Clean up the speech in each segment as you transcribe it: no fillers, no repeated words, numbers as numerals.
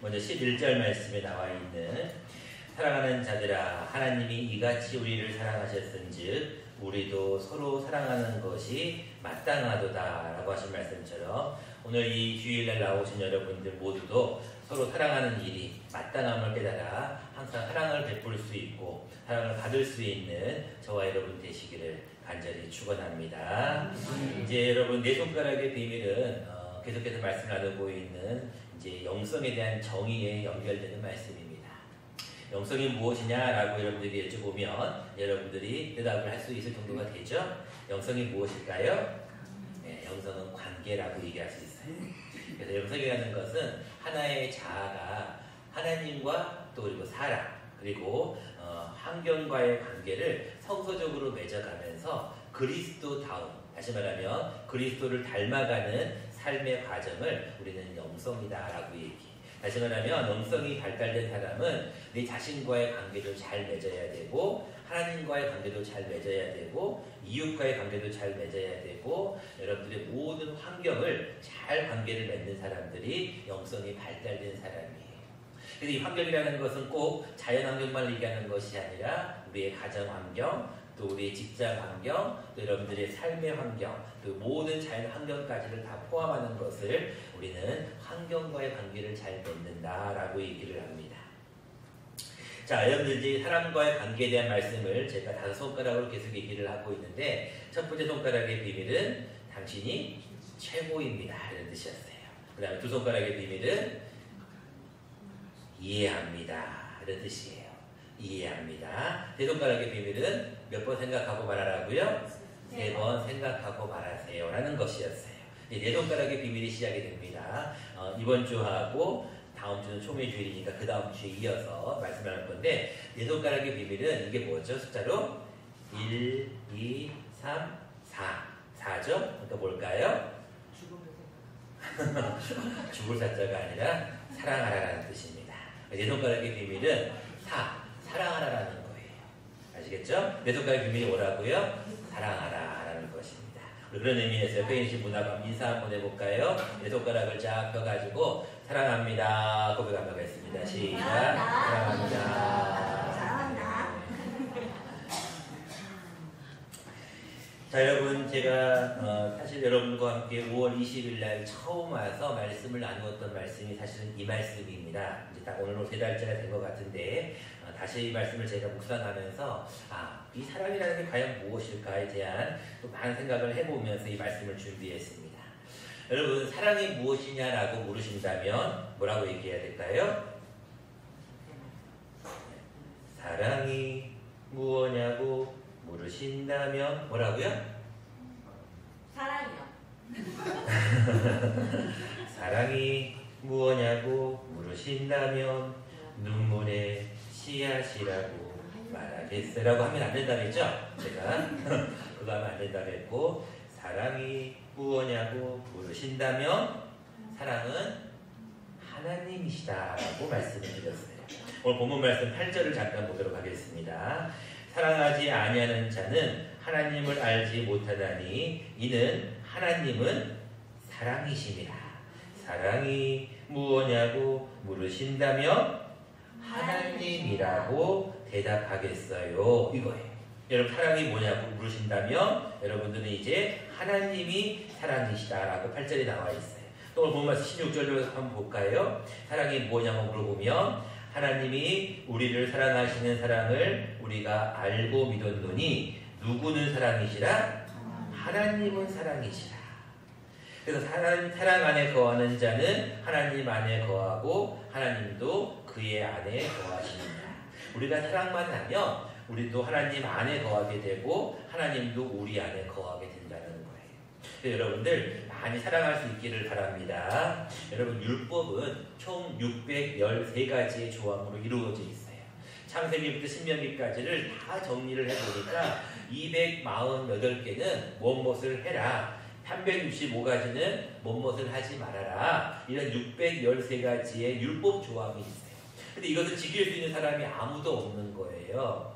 먼저 11절 말씀에 나와 있는 사랑하는 자들아 하나님이 이같이 우리를 사랑하셨은즉 우리도 서로 사랑하는 것이 마땅하도다 라고 하신 말씀처럼 오늘 이 주일날 나오신 여러분들 모두도 서로 사랑하는 일이 마땅함을 깨달아 항상 사랑을 베풀 수 있고 사랑을 받을 수 있는 저와 여러분 되시기를 간절히 축원합니다. 이제 여러분 네 손가락의 비밀은 계속해서 말씀 나누고 있는 이제 영성에 대한 정의에 연결되는 말씀입니다. 영성이 무엇이냐라고 여러분들이 여쭤보면 여러분들이 대답을 할 수 있을 정도가 되죠? 영성이 무엇일까요? 네, 영성은 관계라고 얘기할 수 있어요. 그래서 영성이라는 것은 하나의 자아가 하나님과 또 그리고 사람 그리고 환경과의 관계를 성서적으로 맺어가면서 그리스도다움, 다시 말하면 그리스도를 닮아가는 삶의 과정을 우리는 영성이다라고 얘기해요. 다시 말하면 영성이 발달된 사람은 내 자신과의 관계도 잘 맺어야 되고 하나님과의 관계도 잘 맺어야 되고 이웃과의 관계도 잘 맺어야 되고 여러분들의 모든 환경을 잘 관계를 맺는 사람들이 영성이 발달된 사람이에요. 그래서 이 환경이라는 것은 꼭 자연환경만 얘기하는 것이 아니라 우리의 가정환경, 또 우리의 직장 환경, 또 여러분들의 삶의 환경, 또 모든 자연 환경까지를 다 포함하는 것을 우리는 환경과의 관계를 잘 맺는다라고 얘기를 합니다. 자, 여러분들 이제 사람과의 관계에 대한 말씀을 제가 5손가락으로 계속 얘기를 하고 있는데 첫 번째 손가락의 비밀은 당신이 최고입니다 이런 뜻이었어요. 그 다음에 두 손가락의 비밀은 이해합니다 이런 뜻이에요. 이해합니다. 세 손가락의 비밀은 몇 번 생각하고 말하라고요? 3번 생각하고 말하세요 라는 것이었어요. 네 손가락의 비밀이 시작이 됩니다. 이번 주하고 다음 주는 초매주일이니까 그 다음 주에 이어서 말씀을 할 건데 네 손가락의 비밀은 이게 뭐죠? 숫자로 1, 2, 3, 4죠? 그러니까 뭘까요? 죽을 사자가 아니라 사랑하라라는 뜻입니다. 네 손가락의 비밀은 사랑하라라는 거예요. 아시겠죠? 네 손가락의 비밀이 뭐라고요? 사랑하라라는 것입니다. 그런 의미에서 옆에 계신 분하고 인사 한번 해볼까요? 네 손가락을 쫙 펴가지고 사랑합니다 고백 한번 하겠습니다. 시작. 사랑합니다. 자, 여러분 제가 사실 여러분과 함께 5월 20일 날 처음 와서 말씀을 나누었던 말씀이 사실은 이 말씀입니다. 이제 딱 오늘로 3달째가 된 것 같은데 다시 이 말씀을 제가 묵상하면서 이 사랑이라는 게 과연 무엇일까에 대한 또 많은 생각을 해보면서 이 말씀을 준비했습니다. 여러분 사랑이 무엇이냐라고 물으신다면 뭐라고 얘기해야 될까요? 사랑이 무엇냐고 물으신다면 뭐라고요? 사랑이요. 사랑이 무엇냐고 물으신다면 눈물의 씨앗이라고 말하겠어요 라고 하면 안 된다고 했죠? 제가 그거 하면 안 된다고 했고 사랑이 무엇냐고 물으신다면 사랑은 하나님이시다라고 말씀을 드렸어요. 오늘 본문 말씀 8절을 잠깐 보도록 하겠습니다. 사랑하지 아니하는 자는 하나님을 알지 못하나니 이는 하나님은 사랑이심이라. 사랑이 무엇냐고 물으신다면 하나님이라고 대답하겠어요 이거예요. 여러분 사랑이 뭐냐고 물으신다면 여러분들은 이제 하나님이 사랑이시다라고 8절에 나와 있어요. 또 오늘 본문 16절로 한번 볼까요? 사랑이 뭐냐고 물어보면 하나님이 우리를 사랑하시는 사랑을 우리가 알고 믿었노니 누구는 사랑이시라? 하나님은 사랑이시라. 그래서 사랑 안에 거하는 자는 하나님 안에 거하고 하나님도 그의 안에 거하십니다. 우리가 사랑만 하면 우리도 하나님 안에 거하게 되고 하나님도 우리 안에 거하게 된다는 거예요. 여러분들 많이 사랑할 수 있기를 바랍니다. 여러분 율법은 총 613가지의 조항으로 이루어져 있어요. 창세기부터 신명기까지를 다 정리를 해보니까 248개는 무엇을 해라, 365가지는 무엇을 하지 말아라, 이런 613가지의 율법 조항이 있어요. 근데 이것을 지킬 수 있는 사람이 아무도 없는 거예요.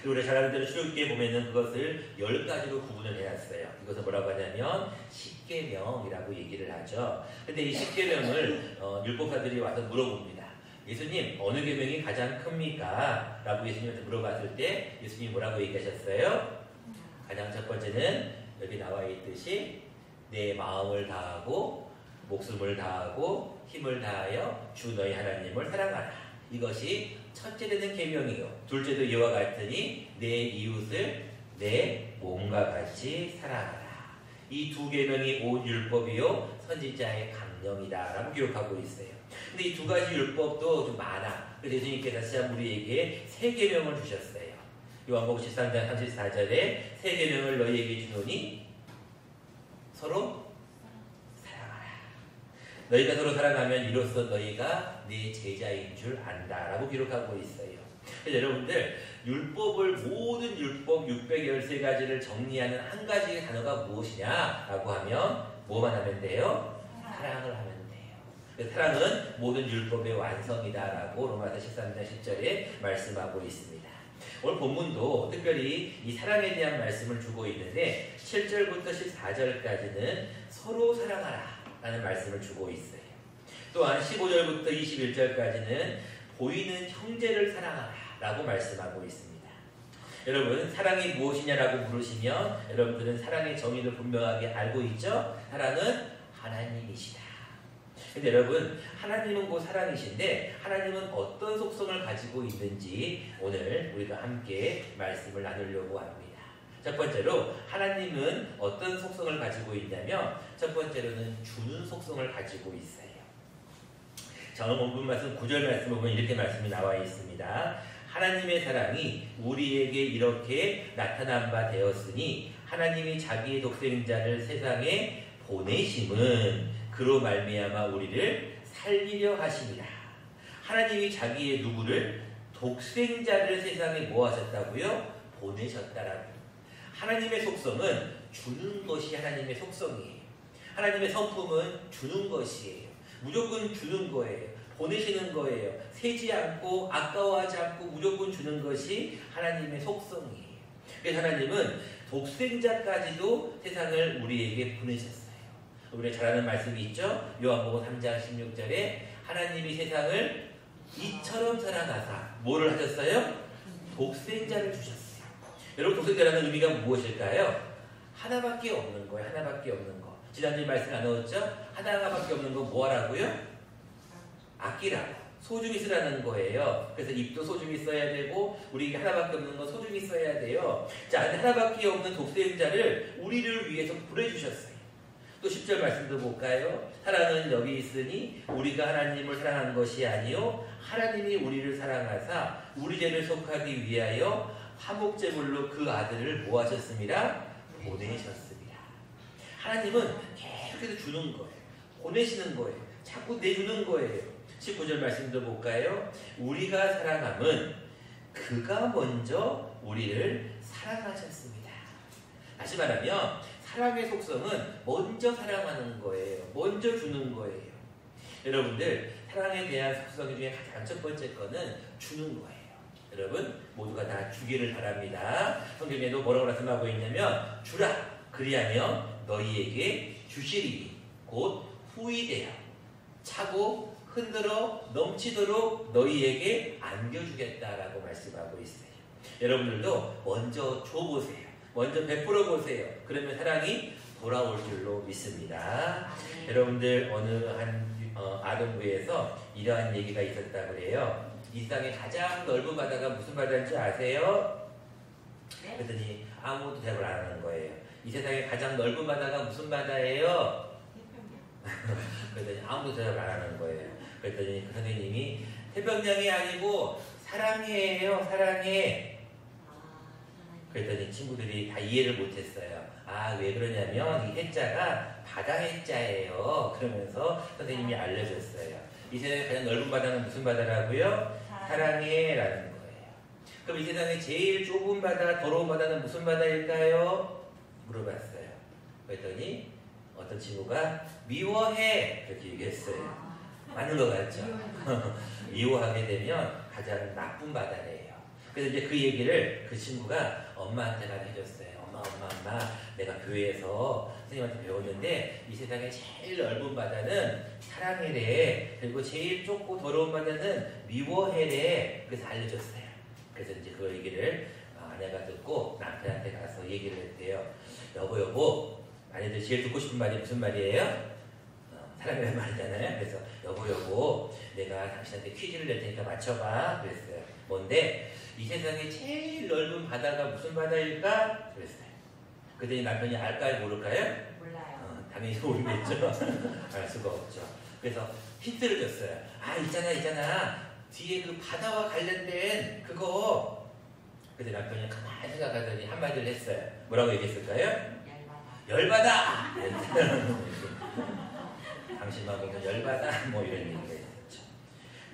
그리고 우리가 잘 아는 대로 출애굽기에 보면은 그것을 10가지로 구분을 해놨어요. 이것을 뭐라고 하냐면 십계명이라고 얘기를 하죠. 근데 이 십계명을 율법사들이 와서 물어봅니다. 예수님, 어느 계명이 가장 큽니까? 라고 예수님한테 물어봤을 때 예수님이 뭐라고 얘기하셨어요? 가장 첫 번째는 여기 나와 있듯이 내 마음을 다하고 목숨을 다하고 힘을 다하여 주 너희 하나님을 사랑하라. 이것이 첫째 되는 계명이요. 둘째도 이와 같으니 내 이웃을 내 몸과 같이 사랑하라. 이 두 계명이 온 율법이요 선지자의 강령이다라고 기록하고 있어요. 근데 이 두 가지 율법도 좀 많아. 그래서 예수님께서 다시 한번 우리에게 세 계명을 주셨어요. 요한복음 13장 34절에 세 계명을 너희에게 주노니 서로 사랑하라. 너희가 서로 사랑하면 이로써 너희가 네 제자인 줄 안다라고 기록하고 있어요. 그래서 여러분들 율법을 모든 율법 613가지를 정리하는 한 가지의 단어가 무엇이냐라고 하면 뭐만 하면 돼요? 사랑을 하면 돼요. 사랑은 모든 율법의 완성이다라고 로마서 13장 10절에 말씀하고 있습니다. 오늘 본문도 특별히 이 사랑에 대한 말씀을 주고 있는데 7절부터 14절까지는 서로 사랑하라 라는 말씀을 주고 있어요. 또한 15절부터 21절까지는 보이는 형제를 사랑하라 라고 말씀하고 있습니다. 여러분, 사랑이 무엇이냐라고 물으시면 여러분들은 사랑의 정의를 분명하게 알고 있죠? 사랑은 하나님이시다. 근데 여러분, 하나님은 곧 사랑이신데 하나님은 어떤 속성을 가지고 있는지 오늘 우리가 함께 말씀을 나누려고 합니다. 첫 번째로 하나님은 어떤 속성을 가지고 있냐면 첫 번째로는 주는 속성을 가지고 있어요. 자, 오늘 본문 말씀 9절 말씀을 보면 이렇게 말씀이 나와 있습니다. 하나님의 사랑이 우리에게 이렇게 나타난 바 되었으니 하나님이 자기의 독생자를 세상에 보내심은 그로 말미암아 우리를 살리려 하심이라. 하나님이 자기의 누구를 독생자를 세상에 뭐 하셨다고요? 보내셨다라고. 하나님의 속성은 주는 것이 하나님의 속성이에요. 하나님의 성품은 주는 것이에요. 무조건 주는 거예요. 보내시는 거예요. 세지 않고 아까워하지 않고 무조건 주는 것이 하나님의 속성이에요. 그래서 하나님은 독생자까지도 세상을 우리에게 보내셨어요. 우리가 잘 아는 말씀이 있죠? 요한복음 3장 16절에 하나님이 세상을 이처럼 사랑하사 뭐를 하셨어요? 독생자를 주셨어요. 여러분, 독생자라는 의미가 무엇일까요? 하나밖에 없는 거예요. 하나밖에 없는 거. 지난주에 말씀 나눴죠? 하나밖에 없는 거 뭐하라고요? 아끼라고. 소중히 쓰라는 거예요. 그래서 입도 소중히 써야 되고 우리 하나밖에 없는 거 소중히 써야 돼요. 자, 하나밖에 없는 독생자를 우리를 위해서 보내주셨어요. 또 10절 말씀도 볼까요? 사랑은 여기 있으니 우리가 하나님을 사랑한 것이 아니요 하나님이 우리를 사랑하사 우리 죄를 속하기 위하여 화목제물로 그 아들을 뭐 하셨습니다? 보내셨습니다. 하나님은 계속해서 주는 거예요. 보내시는 거예요. 자꾸 내주는 거예요. 19절 말씀도 볼까요? 우리가 사랑함은 그가 먼저 우리를 사랑하셨습니다. 다시 말하면 사랑의 속성은 먼저 사랑하는 거예요. 먼저 주는 거예요. 여러분들, 사랑에 대한 속성 중에 가장 첫 번째 거는 주는 거예요. 여러분, 모두가 다 주기를 바랍니다. 성경에도 뭐라고 말씀하고 있냐면 주라, 그리하면 너희에게 주시리니 곧 후이되어 차고 흔들어 넘치도록 너희에게 안겨주겠다라고 말씀하고 있어요. 여러분들도 먼저 줘보세요. 먼저 베풀어 보세요. 그러면 사랑이 돌아올 줄로 믿습니다. 여러분들 어느 한 아동부에서 이러한 얘기가 있었다고 그래요. 이 땅의 가장 넓은 바다가 무슨 바다인지 아세요? 네? 그랬더니 아무도 대답을 안 하는 거예요. 이 세상의 가장 넓은 바다가 무슨 바다예요? 그랬더니 아무도 대답을 안 하는 거예요. 그랬더니 그 선생님이 태평양이 아니고 사랑해예요. 사랑해. 그랬더니 친구들이 다 이해를 못했어요. 아, 왜 그러냐면 이 해자가 바다 해자예요. 그러면서 선생님이 알려줬어요. 이 세상의 가장 넓은 바다는 무슨 바다라고요? 사랑해 라는 거예요. 그럼 이 세상의 제일 좁은 바다, 더러운 바다는 무슨 바다일까요? 물어봤어요. 그랬더니 어떤 친구가 미워해 이렇게 얘기했어요. 맞는 것 같죠? 미워하게 되면 가장 나쁜 바다래요. 그래서 이제 그 얘기를 그 친구가 엄마한테 가서 해줬어요. 엄마, 내가 교회에서 선생님한테 배웠는데 이 세상에 제일 넓은 바다는 사랑해래. 그리고 제일 좁고 더러운 바다는 미워해래. 그래서 알려줬어요. 그래서 이제 그 얘기를 아내가 듣고 남편한테 가서 얘기를 했대요. 여보, 아내들 제일 듣고 싶은 말이 무슨 말이에요? 사랑이라는 말이잖아요. 그래서 여보, 내가 당신한테 퀴즈를 낼 테니까 맞춰봐. 그랬어요. 뭔데? 이 세상에 제일 넓은 바다가 무슨 바다일까? 그랬어요. 그랬더니 남편이 알까요? 모를까요? 몰라요. 당연히 모르겠죠. 알 수가 없죠. 그래서 힌트를 줬어요. 있잖아. 뒤에 그 바다와 관련된 그거. 그래서 남편이 가만히 생각하더니 한마디를 했어요. 뭐라고 얘기했을까요? 열받아! 당신만 보면 열받아! 뭐 이런 얘기가 있었죠.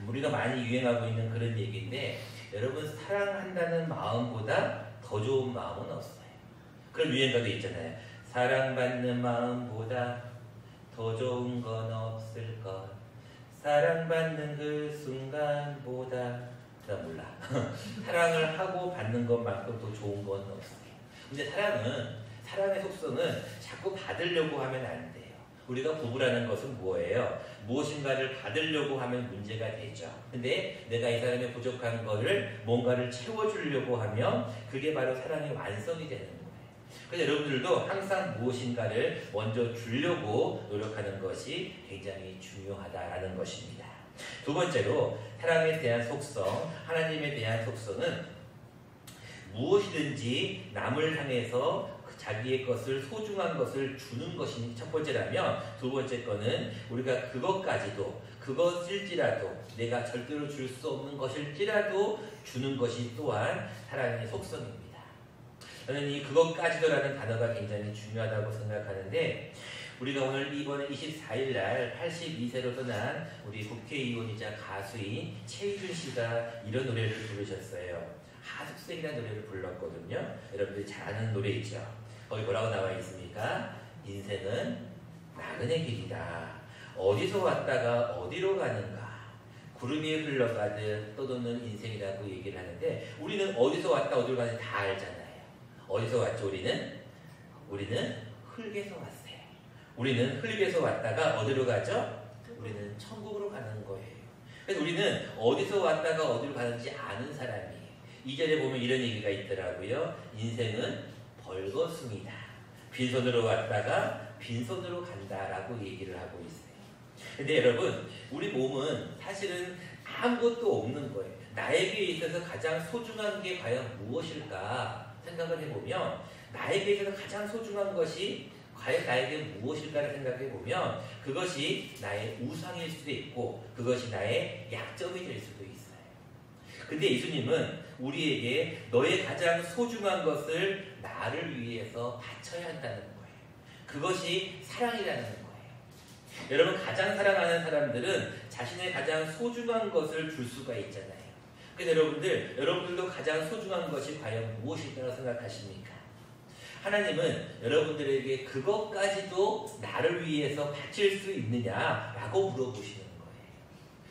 우리가 많이 유행하고 있는 그런 얘기인데 여러분 사랑한다는 마음보다 더 좋은 마음은 없어요. 그런 유행가도 있잖아요. 사랑받는 마음보다 더 좋은 건 없을 것. 사랑받는 그 순간보다 나 몰라. 사랑을 하고 받는 것만큼 더 좋은 건 없어요. 근데 사랑의 속성은 자꾸 받으려고 하면 안 돼요. 우리가 부부라는 것은 뭐예요? 무엇인가를 받으려고 하면 문제가 되죠. 근데 내가 이 사람의 부족한 거를 뭔가를 채워주려고 하면 그게 바로 사랑의 완성이 되는 거예요. 그래서 여러분들도 항상 무엇인가를 먼저 주려고 노력하는 것이 굉장히 중요하다라는 것입니다. 두 번째로 사랑에 대한 속성, 하나님에 대한 속성은 무엇이든지 남을 향해서 자기의 것을 소중한 것을 주는 것이 첫 번째라면 두 번째 거는 우리가 그것일지라도 내가 절대로 줄 수 없는 것일지라도 주는 것이 또한 사랑의 속성입니다. 저는 이 그것까지도라는 단어가 굉장히 중요하다고 생각하는데 우리가 오늘 이번에 24일 날 82세로 떠난 우리 국회의원이자 가수인 최희준 씨가 이런 노래를 부르셨어요. 하숙생이라는 노래를 불렀거든요. 여러분들이 잘 아는 노래이죠. 거기 뭐라고 나와 있습니까? 인생은 나그네 길이다. 어디서 왔다가 어디로 가는가. 구름 위에 흘러가듯 떠도는 인생이라고 얘기를 하는데 우리는 어디서 왔다 어디로 가는지 다 알잖아요. 어디서 왔죠 우리는? 우리는 흙에서 왔어요. 우리는 흙에서 왔다가 어디로 가죠? 우리는 천국으로 가는 거예요. 그래서 우리는 어디서 왔다가 어디로 가는지 아는 사람이에요. 2절에 보면 이런 얘기가 있더라고요. 인생은 벌거숭이다. 빈손으로 왔다가 빈손으로 간다라고 얘기를 하고 있어요. 근데 여러분 우리 몸은 사실은 아무것도 없는 거예요. 나에게 있어서 가장 소중한 게 과연 무엇일까 생각을 해보면 나에게 있어서 가장 소중한 것이 과연 나에게 무엇일까를 생각해보면 그것이 나의 우상일 수도 있고 그것이 나의 약점이 될 수도 있어요. 근데 예수님은 우리에게 너의 가장 소중한 것을 나를 위해서 바쳐야 한다는 거예요. 그것이 사랑이라는 거예요. 여러분 가장 사랑하는 사람들은 자신의 가장 소중한 것을 줄 수가 있잖아요. 그래서 여러분들도 가장 소중한 것이 과연 무엇일까라고 생각하십니까? 하나님은 여러분들에게 그것까지도 나를 위해서 바칠 수 있느냐라고 물어보시는 거예요.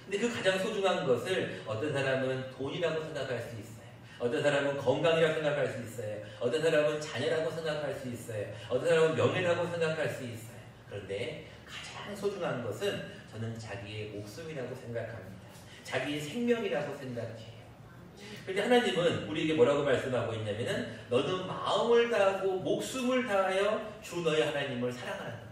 근데 그 가장 소중한 것을 어떤 사람은 돈이라고 생각할 수 있어요. 어떤 사람은 건강이라고 생각할 수 있어요. 어떤 사람은 자녀라고 생각할 수 있어요. 어떤 사람은 명예라고 생각할 수 있어요. 그런데 가장 소중한 것은 저는 자기의 목숨이라고 생각합니다. 자기의 생명이라고 생각해요. 그런데 하나님은 우리에게 뭐라고 말씀하고 있냐면은 너는 마음을 다하고 목숨을 다하여 주 너의 하나님을 사랑하는 것.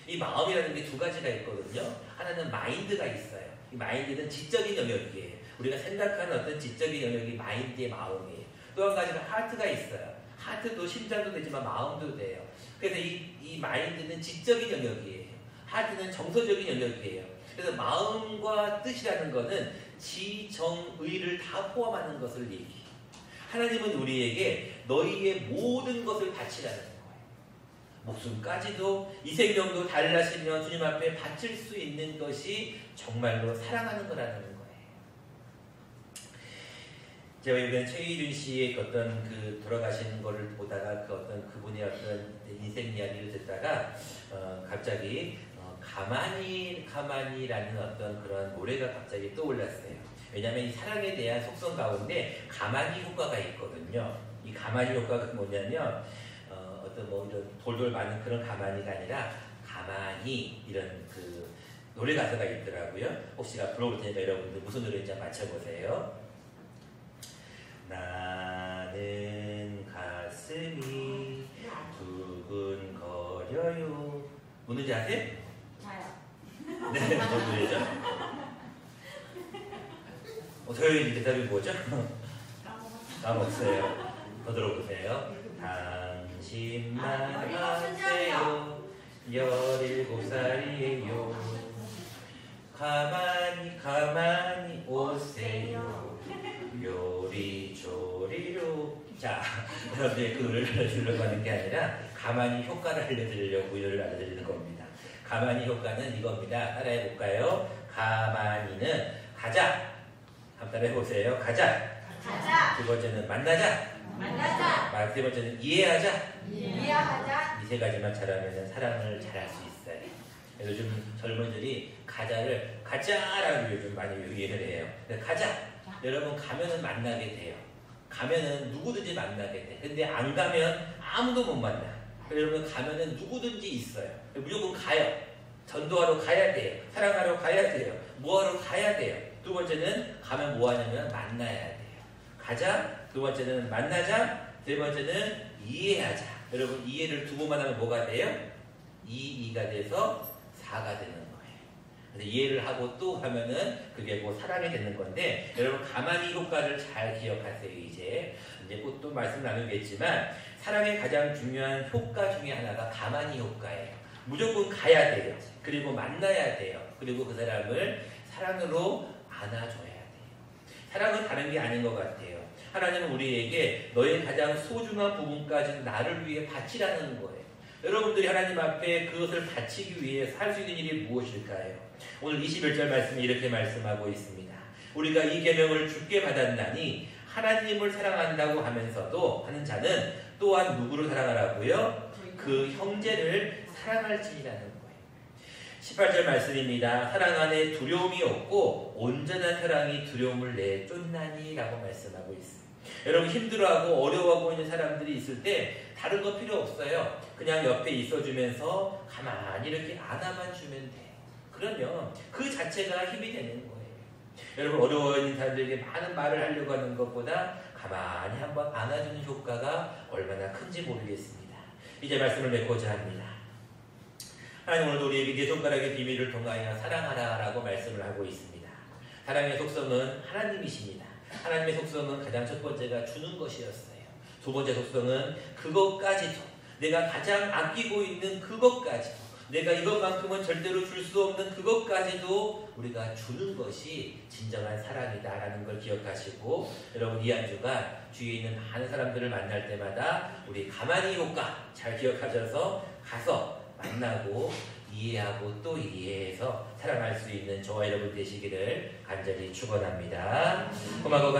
이 마음이라는 게 두 가지가 있거든요. 하나는 마인드가 있어요. 이 마인드는 지적인 영역이에요. 우리가 생각하는 어떤 지적인 영역이 마인드의 마음이에요. 또 한 가지는 하트가 있어요. 하트도 심장도 되지만 마음도 돼요. 그래서 이 마인드는 지적인 영역이에요. 하트는 정서적인 영역이에요. 그래서 마음과 뜻이라는 것은 지정의를 다 포함하는 것을 얘기해요. 하나님은 우리에게 너희의 모든 것을 바치라는 거예요. 목숨까지도 이 생명도 달라시면 주님 앞에 바칠 수 있는 것이 정말로 사랑하는 거라는 거예요. 제가 이번에 최희준 씨의 어떤 그 돌아가시는 거를 보다가 그분의 어떤 인생 이야기를 듣다가 갑자기 가만히라는 어떤 그런 노래가 갑자기 떠올랐어요. 왜냐하면 이 사랑에 대한 속성 가운데 가만히 효과가 있거든요. 이 가만히 효과가 뭐냐면 어떤 뭐 이런 돌돌 많은 그런 가만히가 아니라 가만히 이런 그 노래 가사가 있더라고요. 혹시 제가 불러볼 테니까 여러분들 무슨 노래인지 맞춰보세요. 나는 가슴이 두근거려요. 뭔지 아세요? 저요. 네, 뭔 노래죠? 토요일 대답이 뭐죠? 까먹었어요. 더 들어보세요. 당신만 아세요. 17살이에요. 가만히 오세요. 요리조리로. 자, 여러분들 그 노래를 알려주려고 하는 게 아니라 가만히 효과를 알려드리려고 이 노래를 알려드리는 겁니다. 가만히 효과는 이겁니다. 따라해볼까요? 가만히는 가자. 한번 따라해보세요. 가자. 가자. 두 번째는 만나자. 만나자. 세 번째는 이해하자. 이해하자. 이 세 가지만 잘하면 사랑을 잘할 수 있어요. 그래서 요즘 젊은이들이 가자를 가자라고 요즘 많이 이해를 해요. 가자. 여러분 가면은 만나게 돼요. 가면은 누구든지 만나게 돼. 근데 안 가면 아무도 못 만나. 여러분 가면은 누구든지 있어요. 무조건 가요. 전도하러 가야 돼요. 사랑하러 가야 돼요. 뭐하러 가야 돼요. 두 번째는 가면 뭐 하냐면 만나야 돼요. 가자. 두 번째는 만나자. 세 번째는 이해하자. 여러분 이해를 두 번만 하면 뭐가 돼요? 2가 돼서 4가 되는 거예요. 그래서 이해를 하고 또 하면은 그게 뭐 사랑이 되는 건데 여러분 가만히 효과를 잘 기억하세요. 이제 곧 또 말씀 나누겠지만 사랑의 가장 중요한 효과 중에 하나가 가만히 효과예요. 무조건 가야 돼요. 그리고 만나야 돼요. 그리고 그 사람을 사랑으로 안아줘야 돼요. 사랑은 다른 게 아닌 것 같아요. 하나님은 우리에게 너의 가장 소중한 부분까지 나를 위해 바치라는 거예요. 여러분들이 하나님 앞에 그것을 바치기 위해 할 수 있는 일이 무엇일까요? 오늘 21절 말씀이 이렇게 말씀하고 있습니다. 우리가 이 계명을 주께 받았나니 하나님을 사랑한다고 하면서도 하는 자는 또한 누구를 사랑하라고요? 그 형제를 사랑할지니라는 거예요. 18절 말씀입니다. 사랑 안에 두려움이 없고 온전한 사랑이 두려움을 내쫓나니 라고 말씀하고 있습니다. 여러분 힘들어하고 어려워하고 있는 사람들이 있을 때 다른 거 필요 없어요. 그냥 옆에 있어주면서 가만히 이렇게 안아만 주면 돼요. 그러면 그 자체가 힘이 되는 거예요. 여러분 어려워 있는 사람들에게 많은 말을 하려고 하는 것보다 가만히 한번 안아주는 효과가 얼마나 큰지 모르겠습니다. 이제 말씀을 맺고자 합니다. 하나님 오늘도 우리에게 네 손가락의 비밀을 통하여 사랑하라 라고 말씀을 하고 있습니다. 사랑의 속성은 하나님이십니다. 하나님의 속성은 가장 첫 번째가 주는 것이었어요. 두 번째 속성은 그것까지도 내가 가장 아끼고 있는 그것까지도 내가 이것만큼은 절대로 줄 수 없는 그것까지도 우리가 주는 것이 진정한 사랑이다라는 걸 기억하시고 여러분 이 한 주간 주위에 있는 많은 사람들을 만날 때마다 우리 가만히 효과 잘 기억하셔서 가서 만나고 이해하고 또 이해해서 사랑할 수 있는 저와 여러분 되시기를 간절히 축원합니다. 고마워.